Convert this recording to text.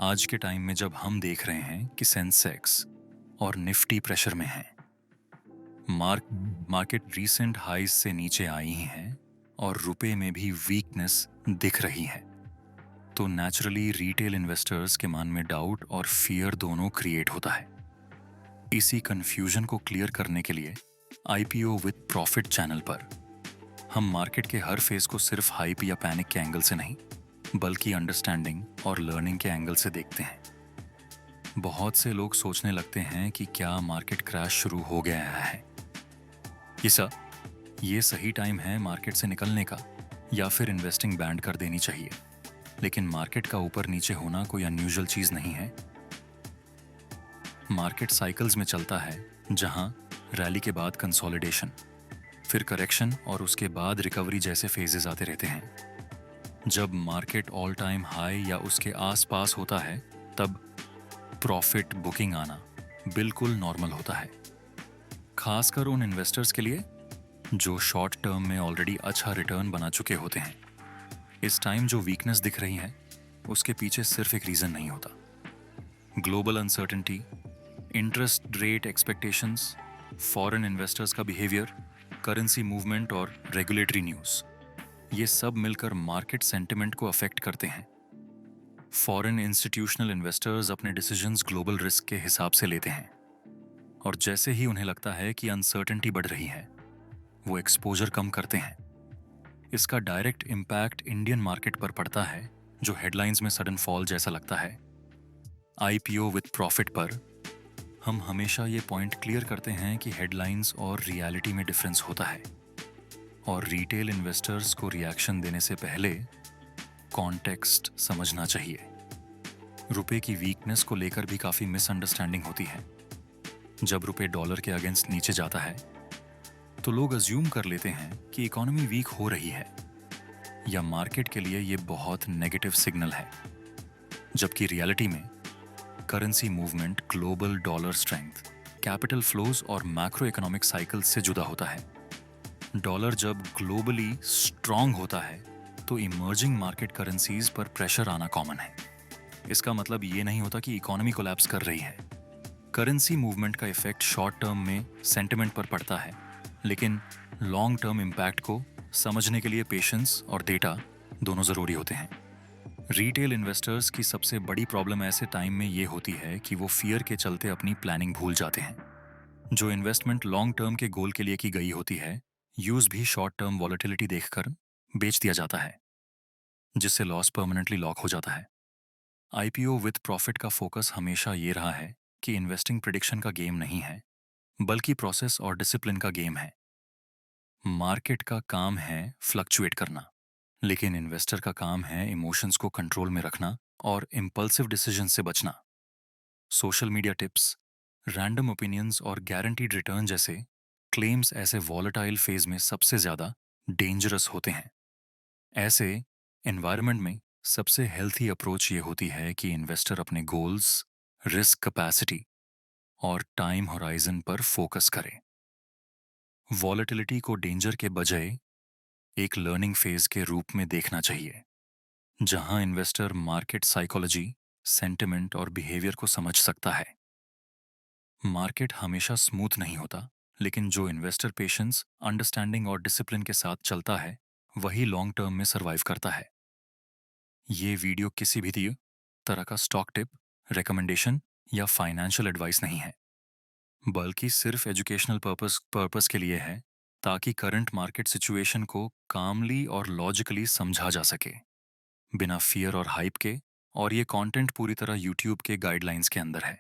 आज के टाइम में जब हम देख रहे हैं कि सेंसेक्स और निफ्टी प्रेशर में हैं, मार्केट रीसेंट हाइज से नीचे आई ही हैं और रुपए में भी वीकनेस दिख रही है, तो नेचुरली रिटेल इन्वेस्टर्स के मन में डाउट और फियर दोनों क्रिएट होता है। इसी कंफ्यूजन को क्लियर करने के लिए आईपीओ विद प्रॉफिट चैनल पर हम मार्केट के हर फेज को सिर्फ हाइप या पैनिक के एंगल से नहीं, बल्कि अंडरस्टैंडिंग और लर्निंग के एंगल से देखते हैं। बहुत से लोग सोचने लगते हैं कि क्या मार्केट क्रैश शुरू हो गया है, ये सही टाइम है मार्केट से निकलने का या फिर इन्वेस्टिंग बैंड कर देनी चाहिए। लेकिन मार्केट का ऊपर नीचे होना कोई अनयूजुअल चीज नहीं है। मार्केट साइकिल्स में चलता है, जहां रैली के बाद कंसोलिडेशन, फिर करेक्शन और उसके बाद रिकवरी जैसे फेजेस आते रहते हैं। जब मार्केट ऑल टाइम हाई या उसके आसपास होता है, तब प्रॉफिट बुकिंग आना बिल्कुल नॉर्मल होता है, खासकर उन इन्वेस्टर्स के लिए जो शॉर्ट टर्म में ऑलरेडी अच्छा रिटर्न बना चुके होते हैं। इस टाइम जो वीकनेस दिख रही है, उसके पीछे सिर्फ एक रीजन नहीं होता। Global uncertainty, interest rate expectations, foreign investors का बिहेवियर, करेंसी मूवमेंट और रेगुलेटरी न्यूज़, ये सब मिलकर मार्केट सेंटिमेंट को अफेक्ट करते हैं। फॉरेन इंस्टीट्यूशनल इन्वेस्टर्स अपने डिसीजंस ग्लोबल रिस्क के हिसाब से लेते हैं, और जैसे ही उन्हें लगता है कि अनसर्टेनिटी बढ़ रही है, वो एक्सपोजर कम करते हैं। इसका डायरेक्ट इम्पैक्ट इंडियन मार्केट पर पड़ता है, जो हेडलाइंस में सडन फॉल जैसा लगता है। आईपीओ विद प्रॉफिट पर हम हमेशा ये पॉइंट क्लियर करते हैं कि हेडलाइंस और रियलिटी में डिफरेंस होता है, और रिटेल इन्वेस्टर्स को रिएक्शन देने से पहले कॉन्टेक्स्ट समझना चाहिए। रुपए की वीकनेस को लेकर भी काफ़ी मिसअंडरस्टैंडिंग होती है। जब रुपए डॉलर के अगेंस्ट नीचे जाता है, तो लोग अज्यूम कर लेते हैं कि इकोनॉमी वीक हो रही है, या मार्केट के लिए ये बहुत नेगेटिव सिग्नल है। जबकि रियलिटी में currency movement, global dollar strength, capital flows और मैक्रो इकोनॉमिक साइकिल से जुदा होता है। डॉलर जब ग्लोबली स्ट्रांग होता है, तो इमर्जिंग मार्केट करेंसीज पर प्रेशर आना कॉमन है। इसका मतलब ये नहीं होता कि इकोनॉमी कोलैप्स कर रही है। करेंसी मूवमेंट का इफेक्ट शॉर्ट टर्म में सेंटिमेंट पर पड़ता है, लेकिन लॉन्ग टर्म इम्पैक्ट को समझने के लिए पेशेंस और डेटा दोनों ज़रूरी होते हैं। रिटेल इन्वेस्टर्स की सबसे बड़ी प्रॉब्लम ऐसे टाइम में ये होती है कि वो फियर के चलते अपनी प्लानिंग भूल जाते हैं। जो इन्वेस्टमेंट लॉन्ग टर्म के गोल के लिए की गई होती है, यूज भी शॉर्ट टर्म वॉलेटिलिटी देखकर बेच दिया जाता है, जिससे लॉस परमानेंटली लॉक हो जाता है। आईपीओ विद प्रॉफिट का फोकस हमेशा ये रहा है कि इन्वेस्टिंग प्रिडिक्शन का गेम नहीं है, बल्कि प्रोसेस और डिसिप्लिन का गेम है। मार्केट का काम है फ्लक्चुएट करना, लेकिन इन्वेस्टर का काम है इमोशंस को कंट्रोल में रखना और इम्पल्सिव डिसीजन से बचना। Social media tips, random opinions और गारंटीड रिटर्न जैसे क्लेम्स ऐसे वॉलेटाइल फेज में सबसे ज्यादा डेंजरस होते हैं। ऐसे एनवायरनमेंट में सबसे हेल्थी अप्रोच ये होती है कि इन्वेस्टर अपने गोल्स, रिस्क कैपेसिटी और टाइम होराइजन पर फोकस करे। वॉलेटिलिटी को डेंजर के बजाय एक लर्निंग फेज के रूप में देखना चाहिए, जहां इन्वेस्टर मार्केट साइकोलॉजी, सेंटिमेंट और बिहेवियर को समझ सकता है। मार्केट हमेशा स्मूथ नहीं होता, लेकिन जो इन्वेस्टर पेशेंस, अंडरस्टैंडिंग और डिसिप्लिन के साथ चलता है, वही लॉन्ग टर्म में सर्वाइव करता है। ये वीडियो किसी भी तरह का स्टॉक टिप, रिकमेंडेशन या फाइनेंशियल एडवाइस नहीं है, बल्कि सिर्फ एजुकेशनल पर्पस के लिए है, ताकि करंट मार्केट सिचुएशन को कामली और लॉजिकली समझा जा सके, बिना फियर और हाइप के। और ये कंटेंट पूरी तरह यूट्यूब के गाइडलाइंस के अंदर है।